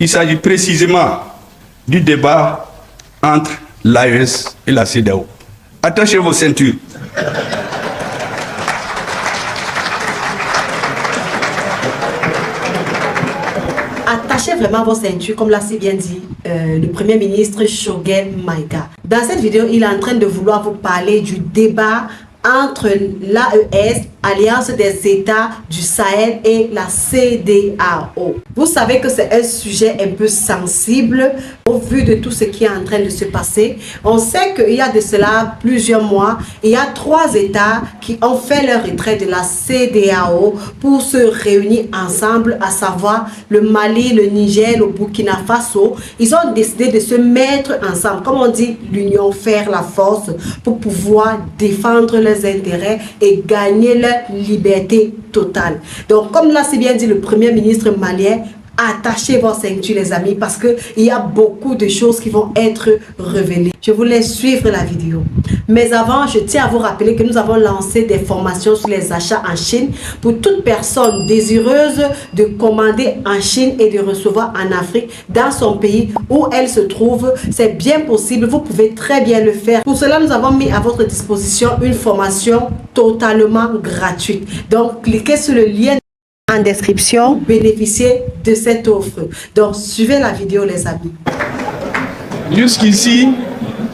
Il s'agit précisément du débat entre l'AES et la CEDEAO. Attachez vos ceintures. Attachez vraiment vos ceintures, comme l'a si bien dit le Premier ministre Choguel Maïga. Dans cette vidéo, il est en train de vouloir vous parler du débat entre l'AES, Alliance des États du Sahel, et la CEDEAO. Vous savez que c'est un sujet un peu sensible au vu de tout ce qui est en train de se passer. On sait qu'il y a de cela plusieurs mois, il y a 3 États qui ont fait leur retrait de la CEDEAO pour se réunir ensemble, à savoir le Mali, le Niger, le Burkina Faso. Ils ont décidé de se mettre ensemble, comme on dit, l'union faire la force, pour pouvoir défendre leurs intérêts et gagner leur liberté totale. Donc, comme l'a si bien dit le Premier ministre malien, attachez vos ceintures les amis, parce qu'il y a beaucoup de choses qui vont être révélées. Je vous laisse suivre la vidéo. Mais avant, je tiens à vous rappeler que nous avons lancé des formations sur les achats en Chine pour toute personne désireuse de commander en Chine et de recevoir en Afrique, dans son pays où elle se trouve. C'est bien possible, vous pouvez très bien le faire. Pour cela, nous avons mis à votre disposition une formation totalement gratuite. Donc, cliquez sur le lien en description, bénéficier de cette offre. Donc, suivez la vidéo les amis. Jusqu'ici,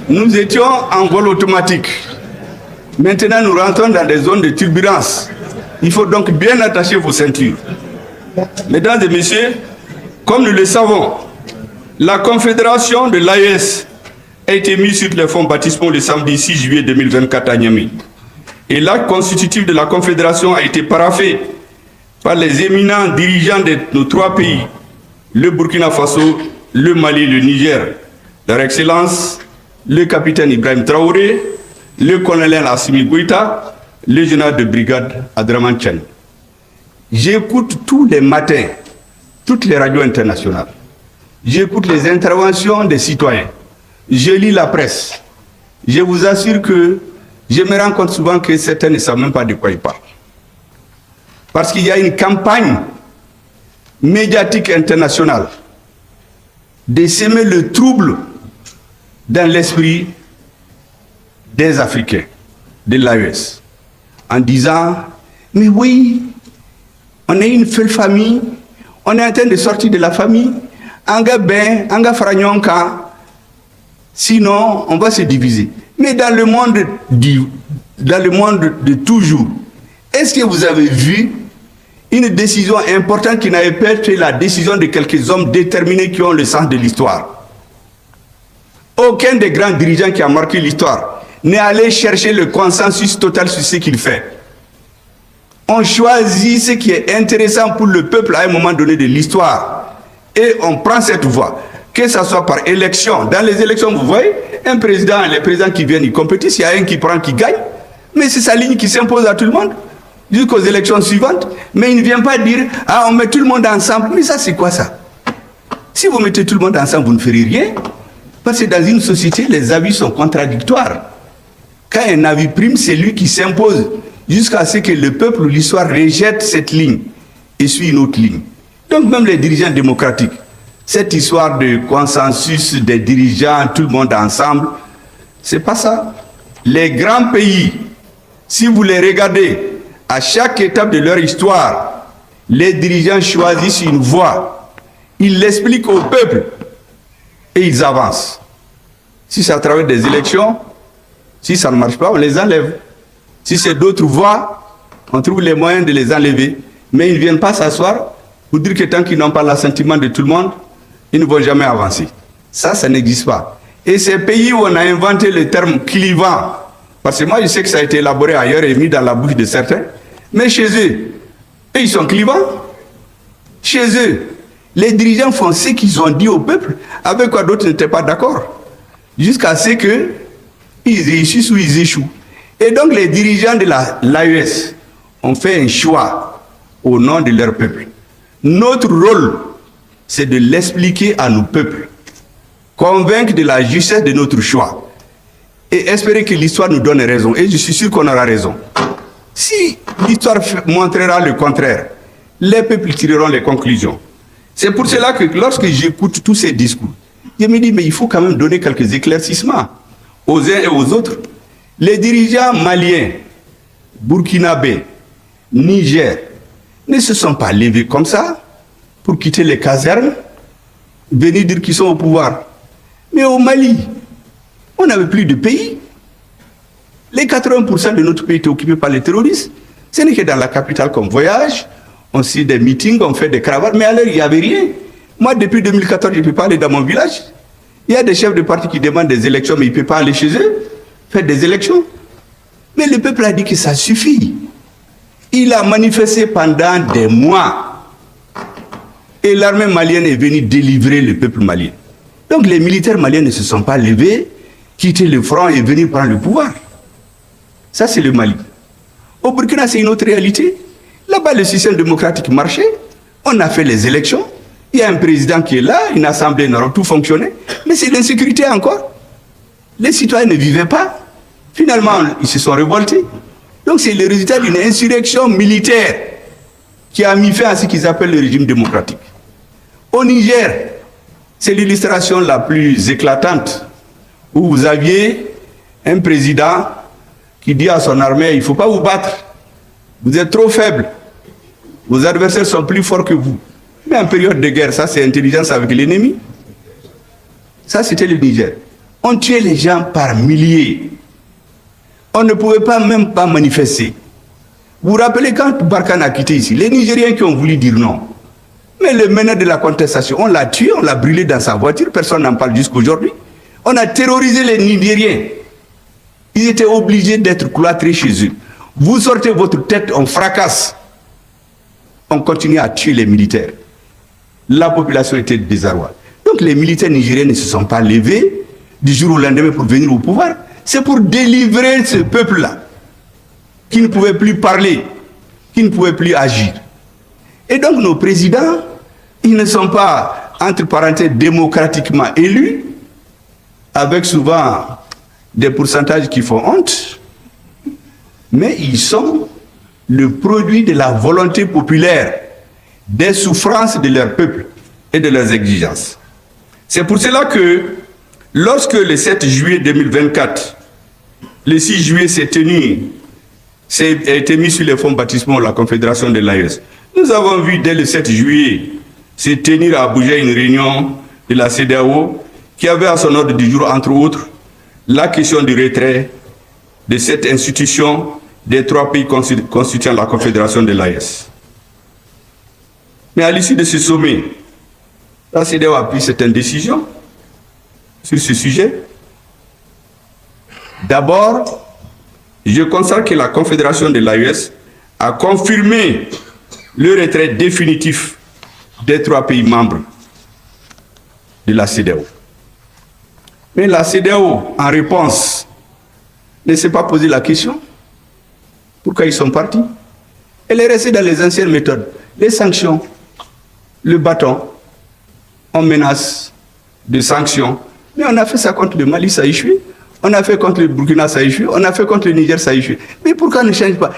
nous étions en vol automatique. Maintenant, nous rentrons dans des zones de turbulence. Il faut donc bien attacher vos ceintures. Mesdames et messieurs, comme nous le savons, la confédération de l'AES a été mise sur les fonds baptismaux le samedi 6 juillet 2024 à Niamey. Et l'acte constitutif de la confédération a été paraphé par les éminents dirigeants de nos 3 pays, le Burkina Faso, le Mali, le Niger, leur Excellence, le capitaine Ibrahim Traoré, le colonel Assimi Goïta, le général de brigade Abdraman Tchani. J'écoute tous les matins toutes les radios internationales. J'écoute les interventions des citoyens. Je lis la presse. Je vous assure que je me rends compte souvent que certains ne savent même pas de quoi ils parlent. Parce qu'il y a une campagne médiatique internationale de semer le trouble dans l'esprit des Africains, de l'AES, en disant, mais oui, on est une seule famille, on est en train de sortir de la famille, anga ben, anga fragnonka, sinon on va se diviser. Mais dans le monde de toujours, est-ce que vous avez vu une décision importante qui n'avait pas été la décision de quelques hommes déterminés qui ont le sens de l'histoire? Aucun des grands dirigeants qui a marqué l'histoire n'est allé chercher le consensus total sur ce qu'il fait. On choisit ce qui est intéressant pour le peuple à un moment donné de l'histoire et on prend cette voie, que ce soit par élection. Dans les élections, vous voyez, un président, les présidents qui viennent, ils compétissent, il y a un qui prend, qui gagne, mais c'est sa ligne qui s'impose à tout le monde jusqu'aux élections suivantes. Mais il ne vient pas dire, ah, on met tout le monde ensemble. Mais ça, c'est quoi ça? Si vous mettez tout le monde ensemble, vous ne ferez rien. Parce que dans une société, les avis sont contradictoires. Quand un avis prime, c'est lui qui s'impose jusqu'à ce que le peuple ou l'histoire rejette cette ligne et suit une autre ligne. Donc même les dirigeants démocratiques, cette histoire de consensus des dirigeants, tout le monde ensemble, c'est pas ça. Les grands pays, si vous les regardez, à chaque étape de leur histoire, les dirigeants choisissent une voie. Ils l'expliquent au peuple et ils avancent. Si c'est à travers des élections, si ça ne marche pas, on les enlève. Si c'est d'autres voies, on trouve les moyens de les enlever. Mais ils ne viennent pas s'asseoir pour dire que tant qu'ils n'ont pas l'assentiment de tout le monde, ils ne vont jamais avancer. Ça n'existe pas. Et ces pays où on a inventé le terme clivant, parce que moi je sais que ça a été élaboré ailleurs et mis dans la bouche de certains, mais chez eux, ils sont clivants. Chez eux, les dirigeants font ce qu'ils ont dit au peuple, avec quoi d'autres n'étaient pas d'accord, jusqu'à ce qu'ils réussissent ou ils échouent. Et donc les dirigeants de l'AES ont fait un choix au nom de leur peuple. Notre rôle, c'est de l'expliquer à nos peuples, convaincre de la justesse de notre choix et espérer que l'histoire nous donne raison. Et je suis sûr qu'on aura raison. Si l'histoire montrera le contraire, les peuples tireront les conclusions. C'est pour cela que lorsque j'écoute tous ces discours, je me dis, mais il faut quand même donner quelques éclaircissements aux uns et aux autres. Les dirigeants maliens, burkinabés, Niger, ne se sont pas levés comme ça pour quitter les casernes, venir dire qu'ils sont au pouvoir. Mais au Mali, on n'avait plus de pays. Les 80% de notre pays étaient occupés par les terroristes. Ce n'est que dans la capitale qu'on voyage, on suit des meetings, on fait des cravates, mais alors il n'y avait rien. Moi, depuis 2014, je ne peux pas aller dans mon village. Il y a des chefs de parti qui demandent des élections, mais ils ne peuvent pas aller chez eux, faire des élections. Mais le peuple a dit que ça suffit. Il a manifesté pendant des mois. Et l'armée malienne est venue délivrer le peuple malien. Donc les militaires maliens ne se sont pas levés, quitté le front et venir prendre le pouvoir. Ça, c'est le Mali. Au Burkina, c'est une autre réalité. Là-bas, le système démocratique marchait. On a fait les élections. Il y a un président qui est là, une assemblée normale, tout fonctionnait. Mais c'est l'insécurité encore. Les citoyens ne vivaient pas. Finalement, ils se sont révoltés. Donc c'est le résultat d'une insurrection militaire qui a mis fin à ce qu'ils appellent le régime démocratique. Au Niger, c'est l'illustration la plus éclatante, où vous aviez un président qui dit à son armée, il ne faut pas vous battre, vous êtes trop faible, vos adversaires sont plus forts que vous. Mais en période de guerre, ça c'est intelligence avec l'ennemi. Ça c'était le Niger. On tuait les gens par milliers. On ne pouvait pas même pas manifester. Vous vous rappelez quand Barkhane a quitté ici, les Nigériens qui ont voulu dire non. Mais le meneur de la contestation, on l'a tué, on l'a brûlé dans sa voiture, personne n'en parle jusqu'aujourd'hui. On a terrorisé les Nigériens. Ils étaient obligés d'être cloîtrés chez eux. Vous sortez votre tête, on fracasse. On continue à tuer les militaires. La population était désarroie. Donc les militaires nigériens ne se sont pas levés du jour au lendemain pour venir au pouvoir. C'est pour délivrer ce peuple-là, qui ne pouvait plus parler, qui ne pouvait plus agir. Et donc nos présidents, ils ne sont pas, entre parenthèses, démocratiquement élus, avec souvent des pourcentages qui font honte, mais ils sont le produit de la volonté populaire, des souffrances de leur peuple et de leurs exigences. C'est pour cela que, lorsque le 7 juillet 2024, le 6 juillet a été mis sur les fonds baptismaux de la Confédération de l'AES, nous avons vu dès le 7 juillet se tenir à Abuja une réunion de la CEDEAO qui avait à son ordre du jour, entre autres, la question du retrait de cette institution des 3 pays constituant la Confédération de l'AES. Mais à l'issue de ce sommet, la CEDEAO a pris certaines décisions sur ce sujet. D'abord, je constate que la Confédération de l'AES a confirmé le retrait définitif des 3 pays membres de la CEDEAO. Mais la CEDEAO, en réponse, ne s'est pas posé la question. Pourquoi ils sont partis? Elle est restée dans les anciennes méthodes. Les sanctions, le bâton, on menace de sanctions. Mais on a fait ça contre le Mali, ça a échoué. On a fait contre le Burkina, ça a échoué. On a fait contre le Niger, ça a échoué. Mais pourquoi on ne change pas?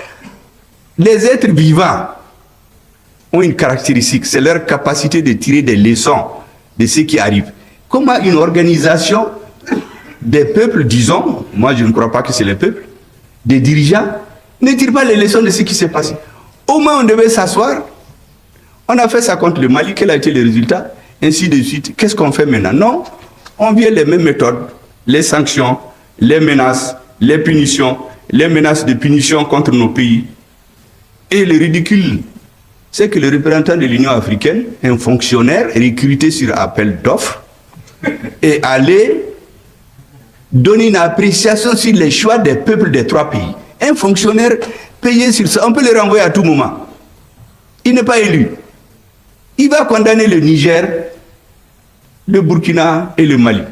Les êtres vivants ont une caractéristique, c'est leur capacité de tirer des leçons de ce qui arrive. Comment une organisation des peuples, disons, moi je ne crois pas que c'est les peuples, des dirigeants, ne tirent pas les leçons de ce qui s'est passé. Au moins on devait s'asseoir. On a fait ça contre le Mali, quel a été le résultat? Ainsi de suite. Qu'est-ce qu'on fait maintenant? Non, on vient les mêmes méthodes, les sanctions, les menaces, les punitions, les menaces de punition contre nos pays. Et le ridicule, c'est que le représentant de l'Union africaine, un fonctionnaire recruté sur appel d'offres, est allé donner une appréciation sur les choix des peuples des 3 pays. Un fonctionnaire payé sur ça, on peut le renvoyer à tout moment. Il n'est pas élu. Il va condamner le Niger, le Burkina et le Mali.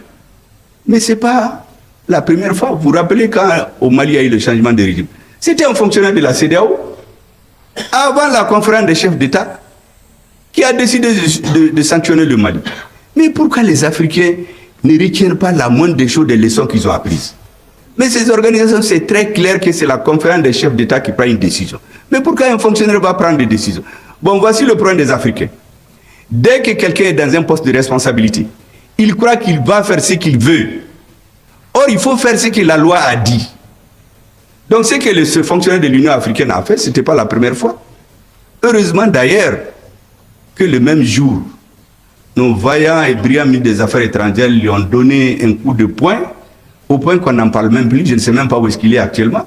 Mais ce n'est pas la première fois. Vous vous rappelez quand au Mali il y a eu le changement de régime? C'était un fonctionnaire de la CEDEAO, avant la conférence des chefs d'État, qui a décidé de sanctionner le Mali. Mais pourquoi les Africains ne retiennent pas la moindre des choses, des leçons qu'ils ont apprises? Mais ces organisations, c'est très clair que c'est la conférence des chefs d'État qui prend une décision. Mais pourquoi un fonctionnaire va prendre des décisions? Bon, voici le problème des Africains. Dès que quelqu'un est dans un poste de responsabilité, il croit qu'il va faire ce qu'il veut. Or, il faut faire ce que la loi a dit. Donc, ce que ce fonctionnaire de l'Union africaine a fait, ce n'était pas la première fois. Heureusement d'ailleurs que le même jour, nos vaillants et brillants ministres des Affaires étrangères lui ont donné un coup de poing, au point qu'on n'en parle même plus, je ne sais même pas où est-ce qu'il est actuellement.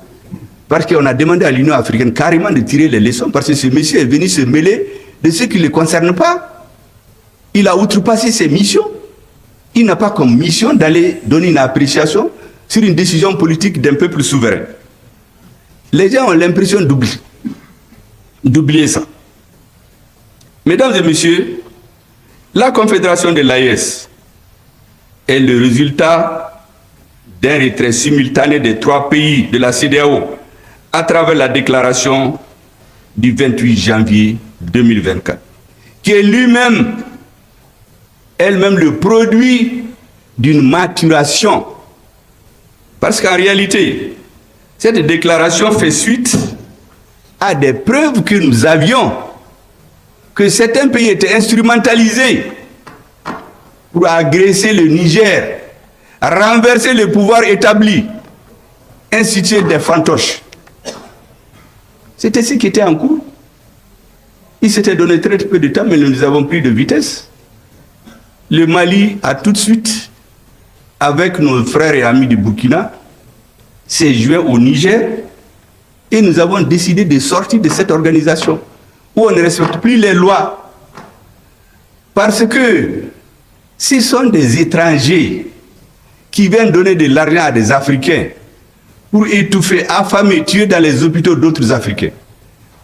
Parce qu'on a demandé à l'Union africaine carrément de tirer les leçons, parce que ce monsieur est venu se mêler de ce qui ne le concerne pas. Il a outrepassé ses missions. Il n'a pas comme mission d'aller donner une appréciation sur une décision politique d'un peuple souverain. Les gens ont l'impression d'oublier ça. Mesdames et messieurs, la confédération de l'AES est le résultat d'un retrait simultané des 3 pays de la CEDEAO à travers la déclaration du 28 janvier 2024, qui est elle-même le produit d'une maturation. Parce qu'en réalité, cette déclaration fait suite à des preuves que nous avions que certains pays étaient instrumentalisés pour agresser le Niger, renverser le pouvoir établi, instituer des fantoches. C'était ce qui était en cours. Il s'était donné très peu de temps, mais nous avons pris de vitesse. Le Mali a tout de suite, avec nos frères et amis du Burkina, s'est joint au Niger et nous avons décidé de sortir de cette organisation où on ne respecte plus les lois. Parce que ce sont des étrangers qui viennent donner de l'argent à des Africains pour étouffer, affamer, tuer dans les hôpitaux d'autres Africains.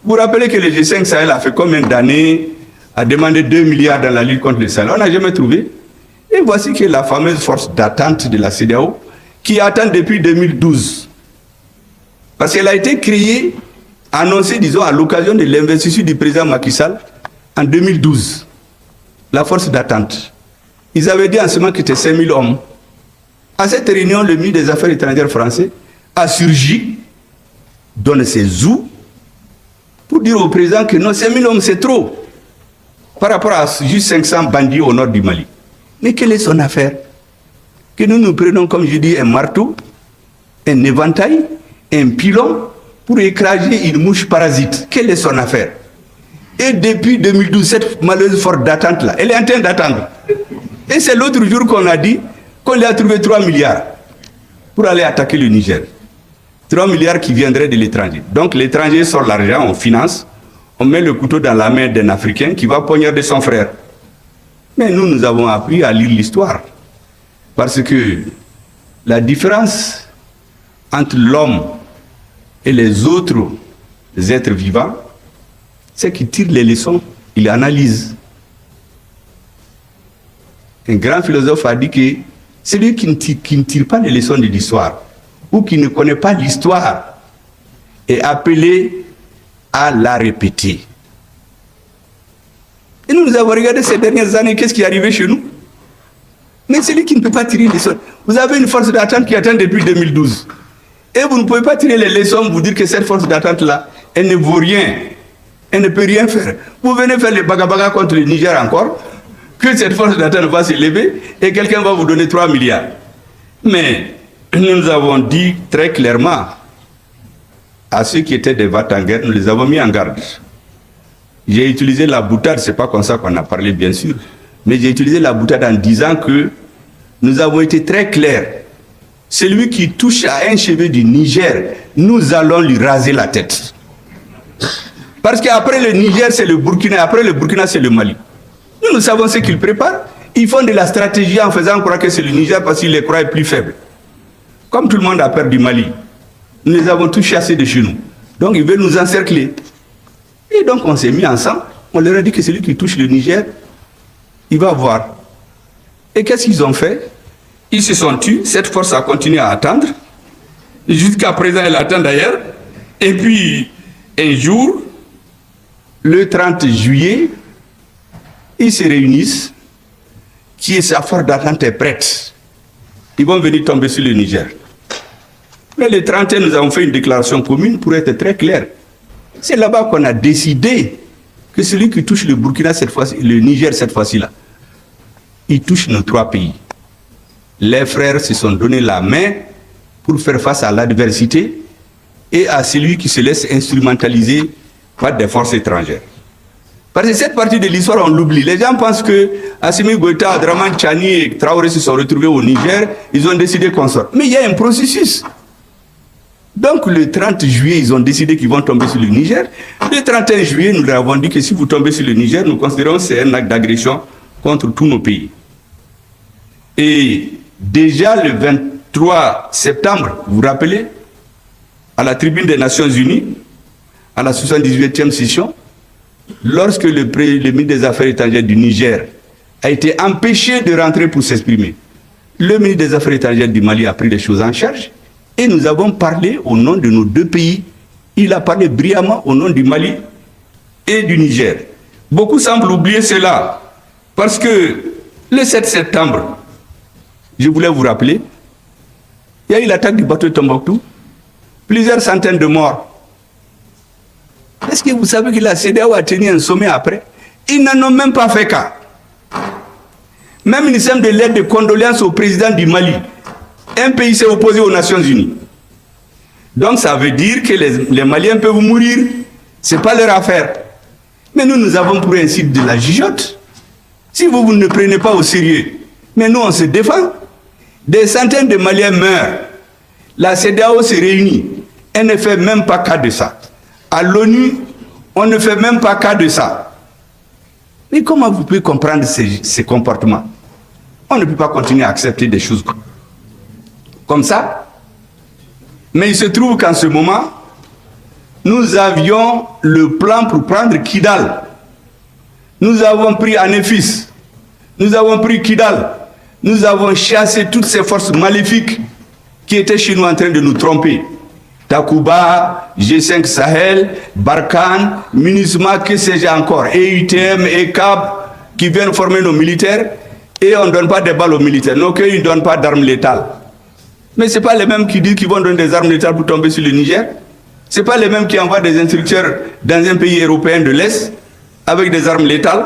Vous vous rappelez que le G5 Sahel a fait combien d'années à demander 2 milliards dans la lutte contre le Sahel? On n'a jamais trouvé. Et voici que la fameuse force d'attente de la CEDEAO qui attend depuis 2012. Parce qu'elle a été créée, annoncée, disons, à l'occasion de l'investiture du président Macky Sall en 2012. La force d'attente. Ils avaient dit en ce moment que c'était 5000 hommes. À cette réunion, le ministre des Affaires étrangères français a surgi, donne ses zoos, pour dire au président que non, 5000 hommes, c'est trop. Par rapport à juste 500 bandits au nord du Mali. Mais quelle est son affaire? Que nous prenons, comme je dis, un marteau, un éventail, un pilon, pour écraser une mouche parasite. Quelle est son affaire? Et depuis 2012, cette malheureuse force d'attente-là, elle est en train d'attendre. Et c'est l'autre jour qu'on a dit qu'on lui a trouvé 3 milliards pour aller attaquer le Niger. 3 milliards qui viendraient de l'étranger. Donc l'étranger sort l'argent, on finance, on met le couteau dans la main d'un Africain qui va poignarder son frère. Mais nous avons appris à lire l'histoire. Parce que la différence entre l'homme et les autres êtres vivants, c'est qu'il tire les leçons, il analyse. Un grand philosophe a dit que celui qui ne tire pas les leçons de l'histoire, ou qui ne connaît pas l'histoire, est appelé à la répéter. Et nous avons regardé ces dernières années, qu'est-ce qui est arrivé chez nous? Mais celui qui ne peut pas tirer les leçons, vous avez une force d'attente qui attend depuis 2012. Et vous ne pouvez pas tirer les leçons, vous dire que cette force d'attente-là, elle ne vaut rien. Elle ne peut rien faire. Vous venez faire les bagabaga contre le Niger encore, que cette force d'attente va s'élever et quelqu'un va vous donner 3 milliards. Mais nous avons dit très clairement à ceux qui étaient des va-t-en-guerre, nous les avons mis en garde. J'ai utilisé la boutade, c'est pas comme ça qu'on a parlé bien sûr, mais j'ai utilisé la boutade en disant que nous avons été très clairs. Celui qui touche à un cheveu du Niger, nous allons lui raser la tête. Parce qu'après le Niger, c'est le Burkina, après le Burkina, c'est le Mali. Nous savons ce qu'ils préparent. Ils font de la stratégie en faisant croire que c'est le Niger parce qu'ils les croient plus faibles. Comme tout le monde a peur du Mali, nous les avons tous chassés de chez nous. Donc ils veulent nous encercler. Et donc on s'est mis ensemble. On leur a dit que celui qui touche le Niger, il va voir. Et qu'est-ce qu'ils ont fait? Ils se sont tus. Cette force a continué à attendre. Jusqu'à présent, elle attend d'ailleurs. Et puis, un jour, le 30 juillet, ils se réunissent. Qui est sa force d'attente est prête. Ils vont venir tomber sur le Niger. Mais le 31, nous avons fait une déclaration commune pour être très clair. C'est là-bas qu'on a décidé que celui qui touche le Burkina cette fois-ci, le Niger cette fois-ci-là, il touche nos 3 pays. Les frères se sont donné la main pour faire face à l'adversité et à celui qui se laisse instrumentaliser par des forces étrangères. Parce que cette partie de l'histoire, on l'oublie. Les gens pensent que Assimi Goïta, Abdraman Chani et Traoré se sont retrouvés au Niger, ils ont décidé qu'on sorte. Mais il y a un processus. Donc le 30 juillet, ils ont décidé qu'ils vont tomber sur le Niger. Le 31 juillet, nous leur avons dit que si vous tombez sur le Niger, nous considérons que c'est un acte d'agression contre tous nos pays. Et déjà le 23 septembre, vous vous rappelez, à la tribune des Nations Unies, à la 78e session, lorsque le ministre des Affaires étrangères du Niger a été empêché de rentrer pour s'exprimer, le ministre des Affaires étrangères du Mali a pris les choses en charge et nous avons parlé au nom de nos 2 pays. Il a parlé brillamment au nom du Mali et du Niger. Beaucoup semblent oublier cela parce que le 7 septembre, je voulais vous rappeler, il y a eu l'attaque du bateau de Tombouctou, plusieurs centaines de morts. Est-ce que vous savez que la CEDEAO a tenu un sommet après? Ils n'en ont même pas fait cas. Même une simple de lettre de condoléances au président du Mali. Un pays s'est opposé aux Nations Unies. Donc ça veut dire que les Maliens peuvent mourir. Ce n'est pas leur affaire. Mais nous avons pour ainsi de la gigote. Si vous ne prenez pas au sérieux, mais nous on se défend. Des centaines de Maliens meurent. La CEDEAO se réunit. Elle ne fait même pas cas de ça. À l'ONU, on ne fait même pas cas de ça. Mais comment vous pouvez comprendre ces comportements? On ne peut pas continuer à accepter des choses comme ça. Mais il se trouve qu'en ce moment, nous avions le plan pour prendre Kidal. Nous avons pris Anéfis. Nous avons pris Kidal. Nous avons chassé toutes ces forces maléfiques qui étaient chez nous en train de nous tromper. Takuba, G5 Sahel, Barkhane, MINUSMA, que sais-je encore, EUTM, ECAB, qui viennent former nos militaires, et on ne donne pas des balles aux militaires. Non, qu'ils ne donnent pas d'armes létales. Mais ce n'est pas les mêmes qui disent qu'ils vont donner des armes létales pour tomber sur le Niger. Ce n'est pas les mêmes qui envoient des instructeurs dans un pays européen de l'Est avec des armes létales.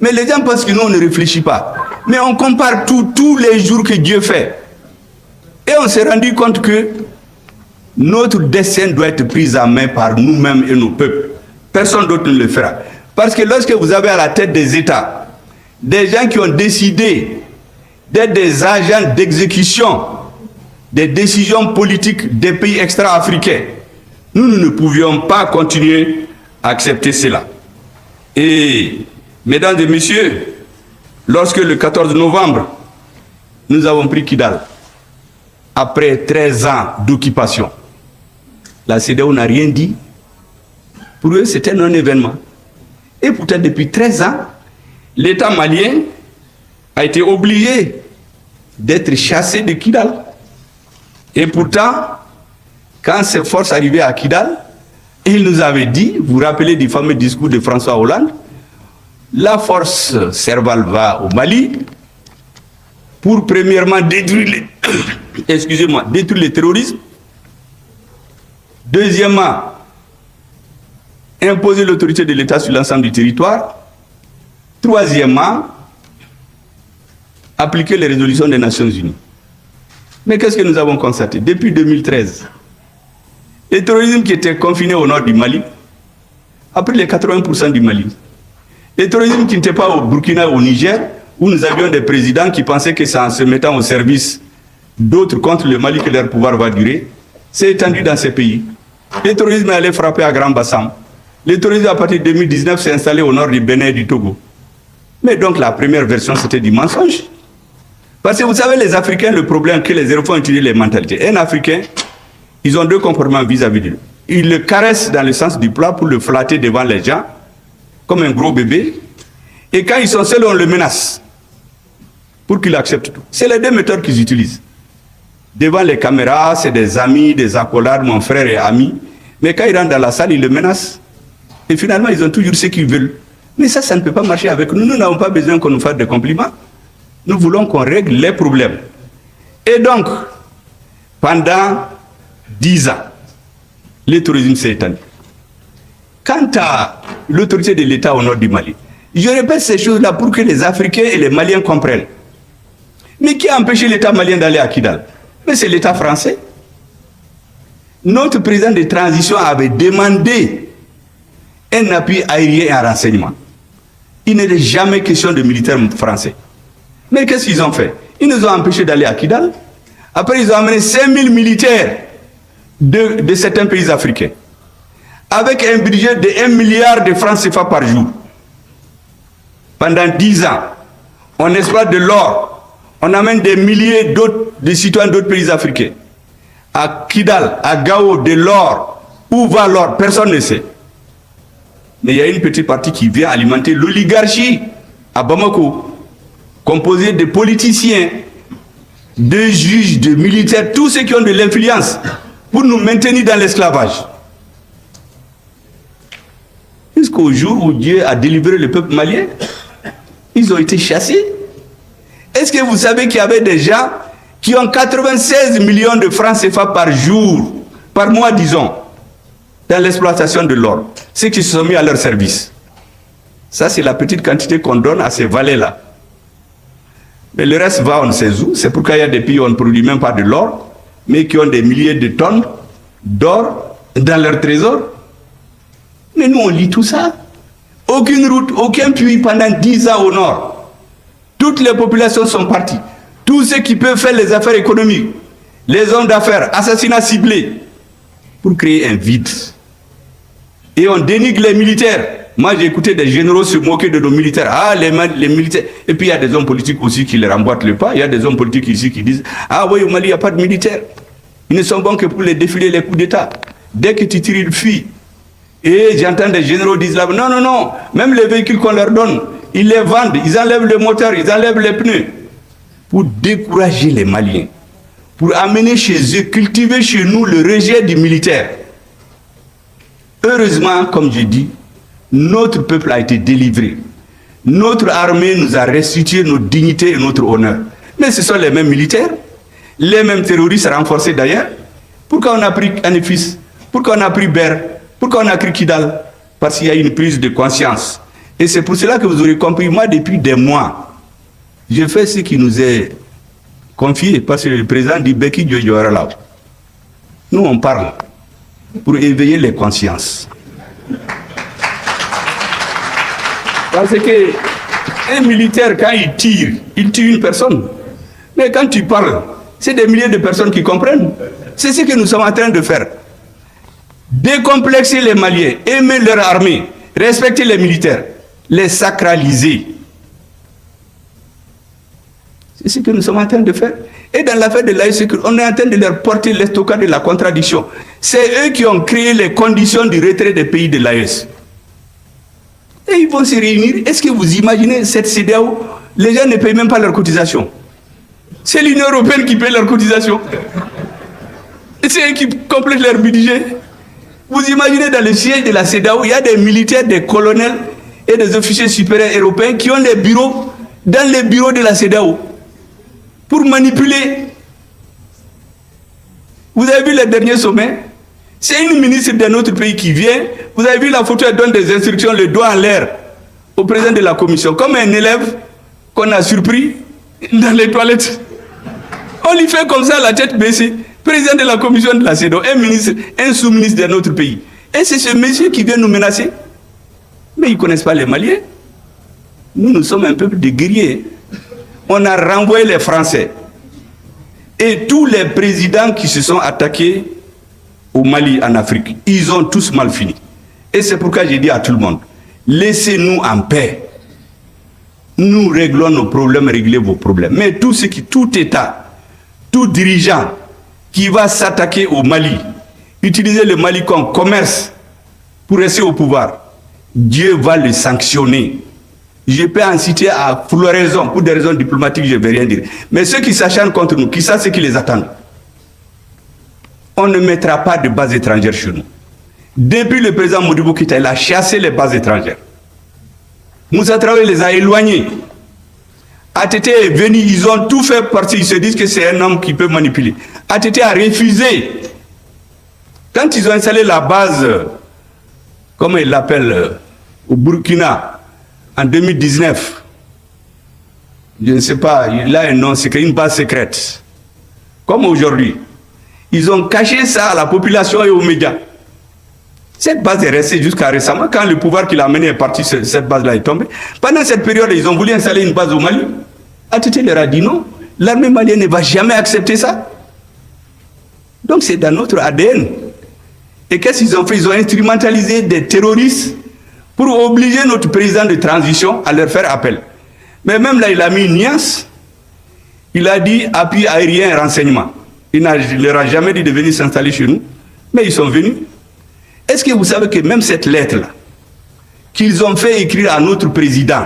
Mais les gens pensent que nous, on ne réfléchit pas. Mais on compare tous les jours que Dieu fait. Et on s'est rendu compte que notre destin doit être pris en main par nous-mêmes et nos peuples. Personne d'autre ne le fera. Parce que lorsque vous avez à la tête des États des gens qui ont décidé d'être des agents d'exécution des décisions politiques des pays extra-africains, nous ne pouvions pas continuer à accepter cela. Et, mesdames et messieurs, lorsque le 14 novembre, nous avons pris Kidal, après 13 ans d'occupation, la CEDEAO n'a rien dit. Pour eux, c'était un non-événement. Et pourtant, depuis 13 ans, l'État malien a été obligé d'être chassé de Kidal. Et pourtant, quand ces forces arrivaient à Kidal, il nous avait dit, vous vous rappelez du fameux discours de François Hollande, la force Serval va au Mali pour premièrement détruire détruire le terrorisme. Deuxièmement, imposer l'autorité de l'État sur l'ensemble du territoire. Troisièmement, appliquer les résolutions des Nations Unies. Mais qu'est-ce que nous avons constaté? Depuis 2013, le terrorisme qui était confiné au nord du Mali a pris les 80% du Mali. Le terrorisme qui n'était pas au Burkina, au Niger, où nous avions des présidents qui pensaient que c'est en se mettant au service d'autres contre le Mali que leur pouvoir va durer, s'est étendu dans ces pays. Le terrorisme est allé frapper à Grand Bassam. Le terrorisme à partir de 2019 s'est installé au nord du Bénin et du Togo. Mais donc la première version c'était du mensonge. Parce que vous savez, les Africains, le problème que les Européens ont utilisé les mentalités. Un Africain, ils ont deux comportements vis-à-vis de lui. Ils le caressent dans le sens du plat pour le flatter devant les gens, comme un gros bébé. Et quand ils sont seuls, on le menace pour qu'il accepte tout. C'est les deux méthodes qu'ils utilisent. Devant les caméras, c'est des amis, des accolades, mon frère et ami. Mais quand ils rentrent dans la salle, ils le menacent. Et finalement, ils ont toujours ce qu'ils veulent. Mais ça ne peut pas marcher avec nous. Nous n'avons pas besoin qu'on nous fasse des compliments. Nous voulons qu'on règle les problèmes. Et donc, pendant 10 ans, le tourisme s'est étendu. quant à l'autorité de l'État au nord du Mali, je répète ces choses-là pour que les Africains et les Maliens comprennent. Mais qui a empêché l'État malien d'aller à Kidal? Mais c'est l'État français. Notre président de transition avait demandé un appui aérien et un renseignement. Il n'était jamais question de militaires français. Mais qu'est-ce qu'ils ont fait? Ils nous ont empêchés d'aller à Kidal. Après, ils ont amené 5000 militaires de certains pays africains, avec un budget de 1 milliard de francs CFA par jour. Pendant 10 ans, on exploite de l'or, on amène des milliers de citoyens d'autres pays africains. À Kidal, à Gao, de l'or. Où va l'or? Personne ne sait. Mais il y a une petite partie qui vient alimenter l'oligarchie à Bamako, composée de politiciens, de juges, de militaires, tous ceux qui ont de l'influence pour nous maintenir dans l'esclavage. Jusqu'au jour où Dieu a délivré le peuple malien, ils ont été chassés. Est-ce que vous savez qu'il y avait des gens qui ont 96 millions de francs CFA par jour, par mois disons, dans l'exploitation de l'or, ceux qui se sont mis à leur service? Ça, c'est la petite quantité qu'on donne à ces valets-là. Mais le reste va, on ne sait où. C'est pourquoi il y a des pays où on ne produit même pas de l'or, mais qui ont des milliers de tonnes d'or dans leur trésor. Mais nous, on lit tout ça. Aucune route, aucun puits pendant 10 ans au nord. Toutes les populations sont parties. Tous ceux qui peuvent faire les affaires économiques, les hommes d'affaires, assassinats ciblés, pour créer un vide. Et on dénigre les militaires. Moi, j'ai écouté des généraux se moquer de nos militaires. Ah, les militaires. Et puis, il y a des hommes politiques aussi qui les remboîtent le pas. Il y a des hommes politiques ici qui disent, ah oui, au Mali, il n'y a pas de militaires. Ils ne sont bons que pour les défiler les coups d'État. Dès que tu tires, ils fuient. Et j'entends des généraux dire là, non, non, non, même les véhicules qu'on leur donne, ils les vendent, ils enlèvent le moteur, ils enlèvent les pneus. Pour décourager les Maliens. Pour amener chez eux, cultiver chez nous le rejet du militaire. Heureusement, comme je dis, notre peuple a été délivré. Notre armée nous a restitué notre dignité et notre honneur. Mais ce sont les mêmes militaires, les mêmes terroristes renforcés d'ailleurs. Pourquoi on a pris Anefis? Pourquoi on a pris Ber? Pourquoi on a pris Kidal? Parce qu'il y a une prise de conscience. Et c'est pour cela que vous aurez compris, moi depuis des mois, je fais ce qui nous est confié, parce que le président dit Beki Djoyorala. Nous on parle pour éveiller les consciences. Parce que un militaire, quand il tire une personne. Mais quand tu parles, c'est des milliers de personnes qui comprennent. C'est ce que nous sommes en train de faire. Décomplexer les Maliens, aimer leur armée, respecter les militaires, les sacraliser. C'est ce que nous sommes en train de faire. Et dans l'affaire de l'AES, on est en train de leur porter l'estocade de la contradiction. C'est eux qui ont créé les conditions du retrait des pays de l'AES. Et ils vont se réunir. Est-ce que vous imaginez cette CEDEAO? Les gens ne payent même pas leurs cotisations. C'est l'Union européenne qui paye leurs cotisations. Et c'est eux qui complètent leur budget. Vous imaginez dans le siège de la CEDEAO, il y a des militaires, des colonels et des officiers supérieurs européens qui ont des bureaux dans les bureaux de la CEDEAO pour manipuler. Vous avez vu le dernier sommet? C'est une ministre d'un autre pays qui vient. Vous avez vu la photo, elle donne des instructions, le doigt en l'air au président de la commission, comme un élève qu'on a surpris dans les toilettes. On lui fait comme ça, la tête baissée. Président de la commission de la CEDEAO, un ministre, un sous-ministre d'un autre pays. Et c'est ce monsieur qui vient nous menacer. Mais ils ne connaissent pas les Maliens. Nous, nous sommes un peuple de guerriers. On a renvoyé les Français. Et tous les présidents qui se sont attaqués au Mali, en Afrique, ils ont tous mal fini. Et c'est pourquoi j'ai dit à tout le monde, laissez-nous en paix. Nous réglons nos problèmes, réglez vos problèmes. Mais tout État, tout dirigeant qui va s'attaquer au Mali, utiliser le Mali comme commerce pour rester au pouvoir, Dieu va le sanctionner. Je peux en citer à floraison, pour des raisons diplomatiques, je ne vais rien dire. Mais ceux qui s'acharnent contre nous, qui savent ce qui les attend, on ne mettra pas de bases étrangères chez nous. Depuis le président Modibo Keïta, il a chassé les bases étrangères. Moussa Traoré les a éloignés. ATT est venu, ils ont tout fait partir, ils se disent que c'est un homme qui peut manipuler. ATT a refusé. Quand ils ont installé la base comment il l'appelle, au Burkina, en 2019. Je ne sais pas, il a un nom, c'est une base secrète. Comme aujourd'hui. Ils ont caché ça à la population et aux médias. Cette base est restée jusqu'à récemment. Quand le pouvoir qui l'a amené est parti, cette base-là est tombée. Pendant cette période, ils ont voulu installer une base au Mali. ATT leur a dit non. L'armée malienne ne va jamais accepter ça. Donc c'est dans notre ADN. Et qu'est-ce qu'ils ont fait? Ils ont instrumentalisé des terroristes pour obliger notre président de transition à leur faire appel. Mais même là, il a mis une nuance. Il a dit appui aérien et renseignement. Il ne leur a jamais dit de venir s'installer chez nous. Mais ils sont venus. Est-ce que vous savez que même cette lettre-là, qu'ils ont fait écrire à notre président,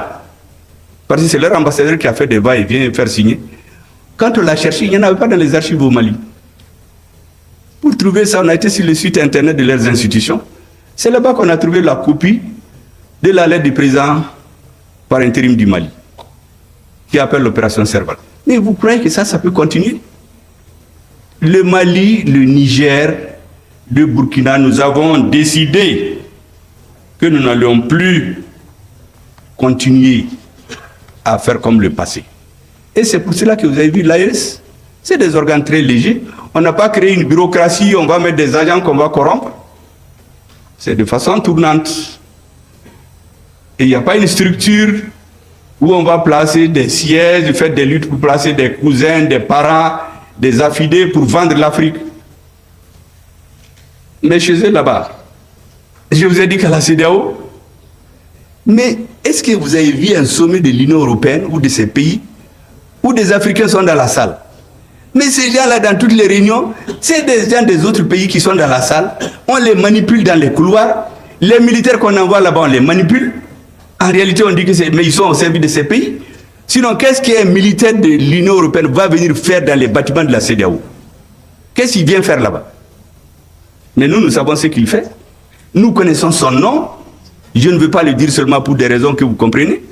parce que c'est leur ambassadeur qui a fait des va-et-vient faire signer, quand on l'a cherché, il n'y en avait pas dans les archives au Mali. Pour trouver ça, on a été sur le site internet de leurs institutions. C'est là-bas qu'on a trouvé la copie de la lettre du président par intérim du Mali, qui appelle l'opération Serval. Mais vous croyez que ça peut continuer? Le Mali, le Niger, le Burkina, nous avons décidé que nous n'allions plus continuer à faire comme le passé. Et c'est pour cela que vous avez vu l'AES, c'est des organes très légers. On n'a pas créé une bureaucratie, on va mettre des agents qu'on va corrompre. C'est de façon tournante. Et il n'y a pas une structure où on va placer des sièges, faire des luttes pour placer des cousins, des parents, des affidés pour vendre l'Afrique. Mais chez eux là-bas, je vous ai dit qu'à la CEDEAO, mais est-ce que vous avez vu un sommet de l'Union européenne ou de ces pays où des Africains sont dans la salle? Mais ces gens-là, dans toutes les réunions, c'est des gens des autres pays qui sont dans la salle. On les manipule dans les couloirs. Les militaires qu'on envoie là-bas, on les manipule. En réalité, on dit que mais ils sont au service de ces pays. Sinon, qu'est-ce qu'un militaire de l'Union européenne va venir faire dans les bâtiments de la CEDEAO? Qu'est-ce qu'il vient faire là-bas? Mais nous savons ce qu'il fait. Nous connaissons son nom. Je ne veux pas le dire seulement pour des raisons que vous comprenez.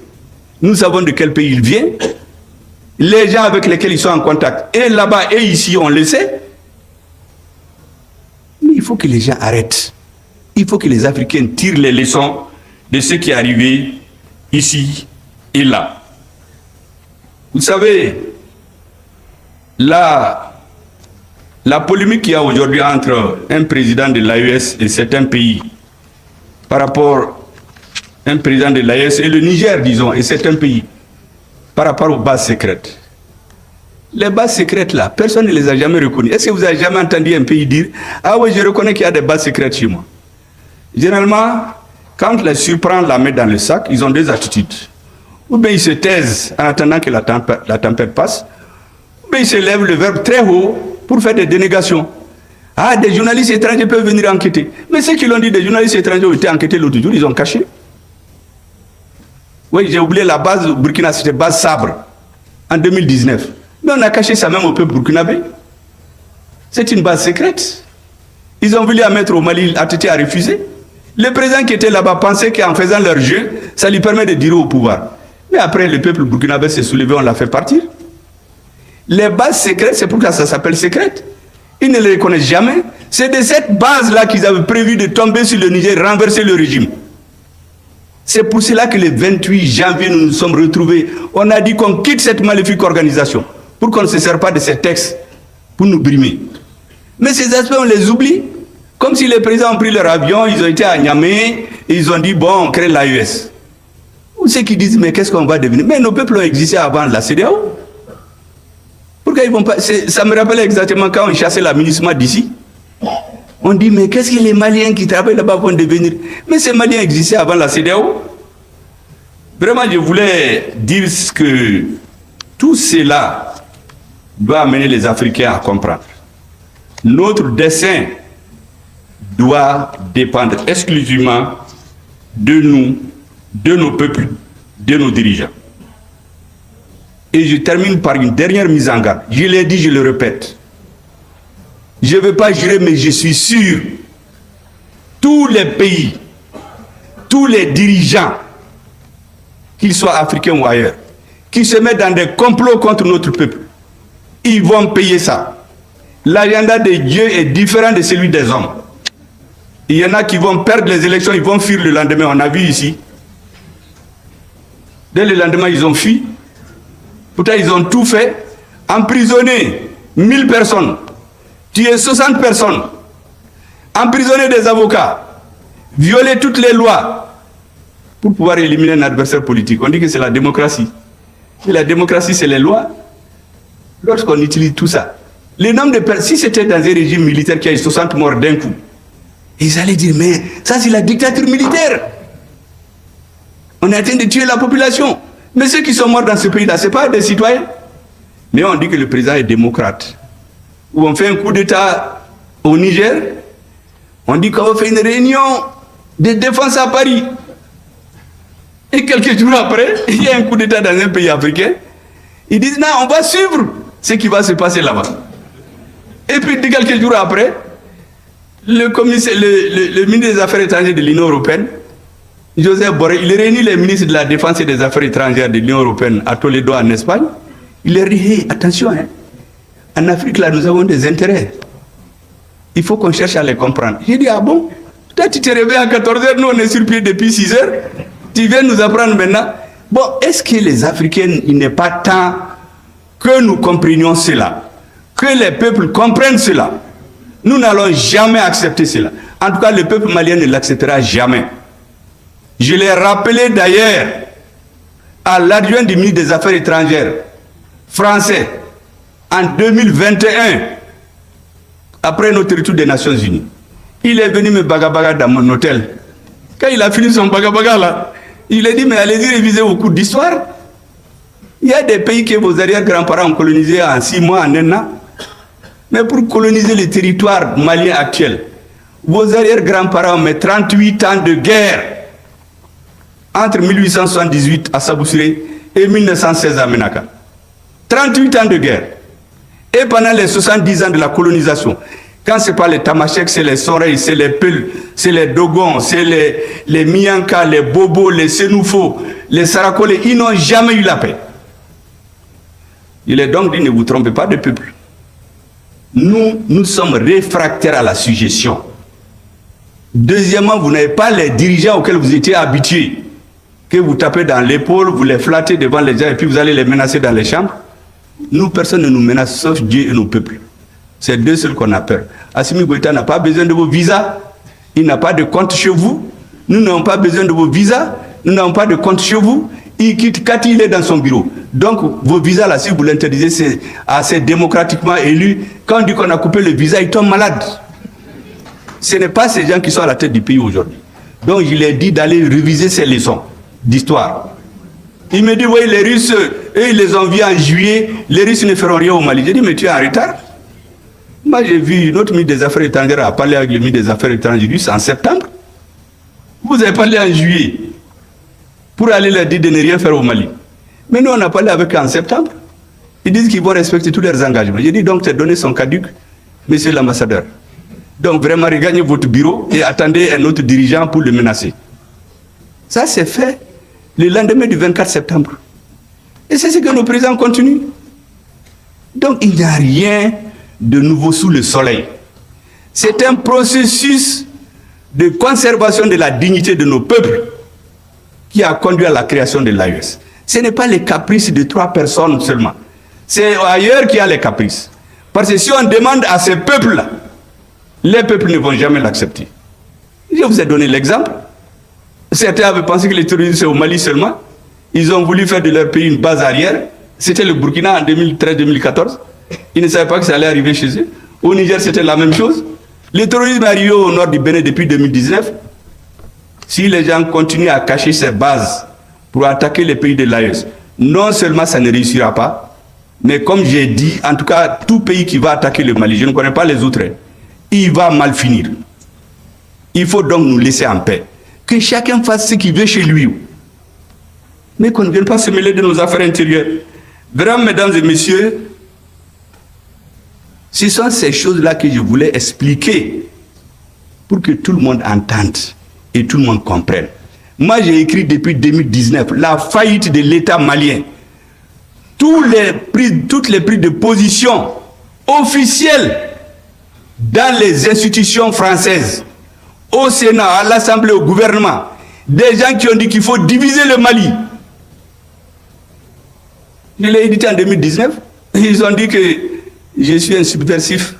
Nous savons de quel pays il vient. Les gens avec lesquels ils sont en contact, et là-bas et ici, on le sait. Mais il faut que les gens arrêtent. Il faut que les Africains tirent les leçons de ce qui est arrivé ici et là. Vous savez, la polémique qu'il y a aujourd'hui entre un président de l'AES et certains pays, par rapport à un président de l'AES et le Niger, disons, et certains pays, par rapport aux bases secrètes. Les bases secrètes là, personne ne les a jamais reconnues. Est-ce que vous avez jamais entendu un pays dire « Ah oui, je reconnais qu'il y a des bases secrètes chez moi ». Généralement, quand les surprend la mettent dans le sac, ils ont deux attitudes. Ou bien ils se taisent en attendant que la tempête passe, ou bien ils se lèvent le verbe très haut pour faire des dénégations. Ah, des journalistes étrangers peuvent venir enquêter. Mais ceux qui l'ont dit, des journalistes étrangers ont été enquêtés l'autre jour, ils ont caché. Oui, j'ai oublié la base au Burkina, c'était base Sabre, en 2019. Mais on a caché ça même au peuple burkinabé. C'est une base secrète. Ils ont voulu la mettre au Mali, ATT a refusé. Le président qui était là-bas pensait qu'en faisant leur jeu, ça lui permet de dire au pouvoir. Mais après, le peuple burkinabé s'est soulevé, on l'a fait partir. Les bases secrètes, c'est pourquoi ça s'appelle secrète. Ils ne les reconnaissent jamais. C'est de cette base-là qu'ils avaient prévu de tomber sur le Niger, renverser le régime. C'est pour cela que le 28 janvier, nous nous sommes retrouvés. On a dit qu'on quitte cette maléfique organisation pour qu'on ne se serve pas de ces textes pour nous brimer. Mais ces aspects, on les oublie. Comme si les présidents ont pris leur avion, ils ont été à Niamey et ils ont dit, bon, on crée l'AES. Ou ceux qui disent, mais qu'est-ce qu'on va devenir? Mais nos peuples ont existé avant la CEDEAO. Pourquoi ils vont pas? Ça me rappelle exactement quand on chassait la MINUSMA d'ici. On dit, mais qu'est-ce que les Maliens qui travaillent là-bas vont devenir? Mais ces Maliens existaient avant la CEDEAO. Vraiment, je voulais dire que tout cela doit amener les Africains à comprendre. Notre dessein doit dépendre exclusivement de nous, de nos peuples, de nos dirigeants. Et je termine par une dernière mise en garde. Je l'ai dit, je le répète. Je ne veux pas jurer, mais je suis sûr, tous les pays, tous les dirigeants, qu'ils soient africains ou ailleurs, qui se mettent dans des complots contre notre peuple, ils vont payer ça. L'agenda de Dieu est différent de celui des hommes. Il y en a qui vont perdre les élections, ils vont fuir le lendemain. On a vu ici. Dès le lendemain, ils ont fui. Pourtant, ils ont tout fait. Emprisonner 1000 personnes, tuer 60 personnes, emprisonner des avocats, violer toutes les lois pour pouvoir éliminer un adversaire politique. On dit que c'est la démocratie. Et la démocratie, c'est les lois. Lorsqu'on utilise tout ça, le nombre de personnes, si c'était dans un régime militaire qui a eu 60 morts d'un coup, ils allaient dire, mais ça c'est la dictature militaire. On est en train de tuer la population. Mais ceux qui sont morts dans ce pays-là, ce n'est pas des citoyens. Mais on dit que le président est démocrate. Ou on fait un coup d'État au Niger, on dit qu'on va faire une réunion de défense à Paris. Et quelques jours après, il y a un coup d'État dans un pays africain. Ils disent, non, on va suivre ce qui va se passer là-bas. Et puis, quelques jours après, le ministre des Affaires étrangères de l'Union européenne, Joseph Borrell, il réunit les ministres de la Défense et des Affaires étrangères de l'Union européenne à Toledo, en Espagne. Il leur dit, hey, attention, hein, en Afrique, là, nous avons des intérêts. Il faut qu'on cherche à les comprendre. J'ai dit, ah bon? Toi, tu te réveilles à 14h, nous, on est sur pied depuis 6h. Tu viens nous apprendre maintenant. Bon, est-ce que les Africains, il n'est pas temps que nous comprenions cela? Que les peuples comprennent cela? Nous n'allons jamais accepter cela. En tout cas, le peuple malien ne l'acceptera jamais. Je l'ai rappelé d'ailleurs à l'adjoint du ministre des Affaires étrangères français en 2021, après notre retour des Nations Unies. Il est venu me bagabaga dans mon hôtel. Quand il a fini son bagabaga là, il a dit, mais allez-y réviser vos cours d'histoire. Il y a des pays que vos arrière-grands-parents ont colonisés en 6 mois, en 1 an. Mais pour coloniser le territoire malien actuel, vos arrière-grands-parents ont mis 38 ans de guerre entre 1878 à Sabousiré et 1916 à Menaka. 38 ans de guerre. Et pendant les 70 ans de la colonisation, quand ce n'est pas les Tamasheks, c'est les Soreilles, c'est les Peuls, c'est les Dogons, c'est les Mianka, les Bobos, les Sénoufos, les Sarakolés, ils n'ont jamais eu la paix. Il est donc dit, ne vous trompez pas de peuple. Nous sommes réfractaires à la suggestion. Deuxièmement, vous n'avez pas les dirigeants auxquels vous étiez habitués, que vous tapez dans l'épaule, vous les flattez devant les gens et puis vous allez les menacer dans les chambres. Nous, personne ne nous menace, sauf Dieu et nos peuples. C'est deux seuls qu'on a peur. Assimi Goïta n'a pas besoin de vos visas. Il n'a pas de compte chez vous. Nous n'avons pas besoin de vos visas. Nous n'avons pas de compte chez vous. Il quitte quand il est dans son bureau. Donc, vos visas, là, si vous l'interdisez, c'est assez démocratiquement élu. Quand on dit qu'on a coupé le visa, il tombe malade. Ce n'est pas ces gens qui sont à la tête du pays aujourd'hui. Donc, il est dit d'aller réviser ces leçons d'histoire. Il me dit, oui, les Russes, eux, ils les ont vus en juillet, les Russes ne feront rien au Mali. J'ai dit, mais tu es en retard. Moi, j'ai vu notre ministre des Affaires étrangères a parlé avec le ministre des Affaires étrangères russe en septembre. Vous avez parlé en juillet pour aller leur dire de ne rien faire au Mali. Mais nous, on a parlé avec eux en septembre. Ils disent qu'ils vont respecter tous leurs engagements. J'ai dit, donc, ces données sont caduques, monsieur l'ambassadeur. Donc, vraiment, regagnez votre bureau et attendez un autre dirigeant pour le menacer. Ça, c'est fait le lendemain du 24 septembre. Et c'est ce que nos présidents continuent. Donc, il n'y a rien de nouveau sous le soleil. C'est un processus de conservation de la dignité de nos peuples qui a conduit à la création de l'AES. Ce n'est pas les caprices de 3 personnes seulement. C'est ailleurs qu'il y a les caprices. Parce que si on demande à ces peuples-là, les peuples ne vont jamais l'accepter. Je vous ai donné l'exemple. Certains avaient pensé que les terroristes c'est au Mali seulement. Ils ont voulu faire de leur pays une base arrière. C'était le Burkina en 2013-2014. Ils ne savaient pas que ça allait arriver chez eux. Au Niger, c'était la même chose. Le terrorisme est arrivé au nord du Bénin depuis 2019. Si les gens continuent à cacher ces bases pour attaquer les pays de l'AES, non seulement ça ne réussira pas, mais comme j'ai dit, en tout cas, tout pays qui va attaquer le Mali, je ne connais pas les autres, il va mal finir. Il faut donc nous laisser en paix. Que chacun fasse ce qu'il veut chez lui. Mais qu'on ne vienne pas se mêler de nos affaires intérieures. Vraiment, mesdames et messieurs, ce sont ces choses-là que je voulais expliquer pour que tout le monde entende et tout le monde comprenne. Moi, j'ai écrit depuis 2019 la faillite de l'État malien. Toutes les prises de position officielles dans les institutions françaises au Sénat, à l'Assemblée, au gouvernement, des gens qui ont dit qu'il faut diviser le Mali. Je l'ai édité en 2019. Ils ont dit que je suis un subversif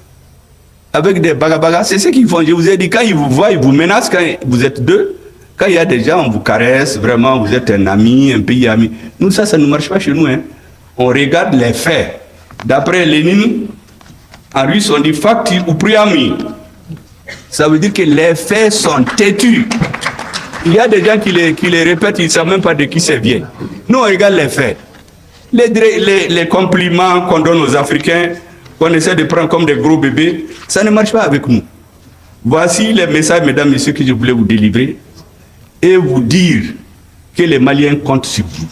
avec des bagabagas. C'est ce qu'ils font. Je vous ai dit, quand ils vous voient, ils vous menacent, quand vous êtes deux. Quand il y a des gens, on vous caresse, vraiment, vous êtes un ami, un pays ami. Nous, ça ne marche pas chez nous. Hein. On regarde les faits. D'après Lénine, en russe, on dit fakti ou priami. Ça veut dire que les faits sont têtus. Il y a des gens qui les répètent, ils ne savent même pas de qui c'est vient. Nous, on regarde les faits. Les compliments qu'on donne aux Africains, qu'on essaie de prendre comme des gros bébés, ça ne marche pas avec nous. Voici les messages, mesdames et messieurs, que je voulais vous délivrer et vous dire que les Maliens comptent sur vous.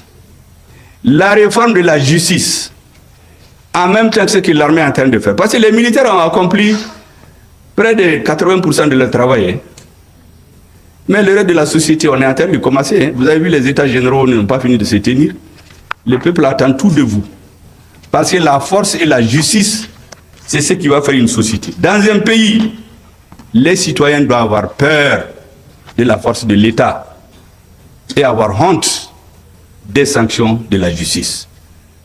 La réforme de la justice, en même temps que ce que l'armée est en train de faire, parce que les militaires ont accompli près de 80% de leur travail. Hein. Mais le reste de la société, on est en train de commencer. Hein. Vous avez vu, les États généraux n'ont pas fini de se tenir. Le peuple attend tout de vous. Parce que la force et la justice, c'est ce qui va faire une société. Dans un pays, les citoyens doivent avoir peur de la force de l'État et avoir honte des sanctions de la justice.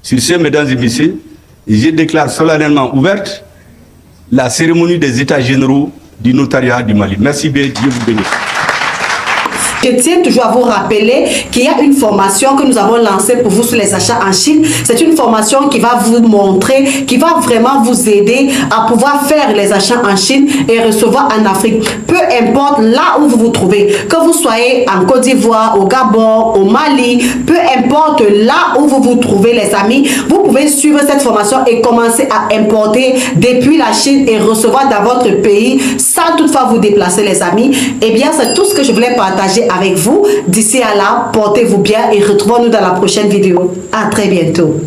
Sur ce, mesdames et messieurs, je déclare solennellement ouverte la cérémonie des États généraux du notariat du Mali. Merci bien, Dieu vous bénisse. Je tiens toujours à vous rappeler qu'il y a une formation que nous avons lancée pour vous sur les achats en Chine. C'est une formation qui va vous montrer, qui va vraiment vous aider à pouvoir faire les achats en Chine et recevoir en Afrique. Peu importe là où vous vous trouvez, que vous soyez en Côte d'Ivoire, au Gabon, au Mali, peu importe là où vous vous trouvez les amis, vous pouvez suivre cette formation et commencer à importer depuis la Chine et recevoir dans votre pays sans toutefois vous déplacer les amis. Eh bien, c'est tout ce que je voulais partager avec vous. D'ici à là, portez-vous bien et retrouvons-nous dans la prochaine vidéo. À très bientôt.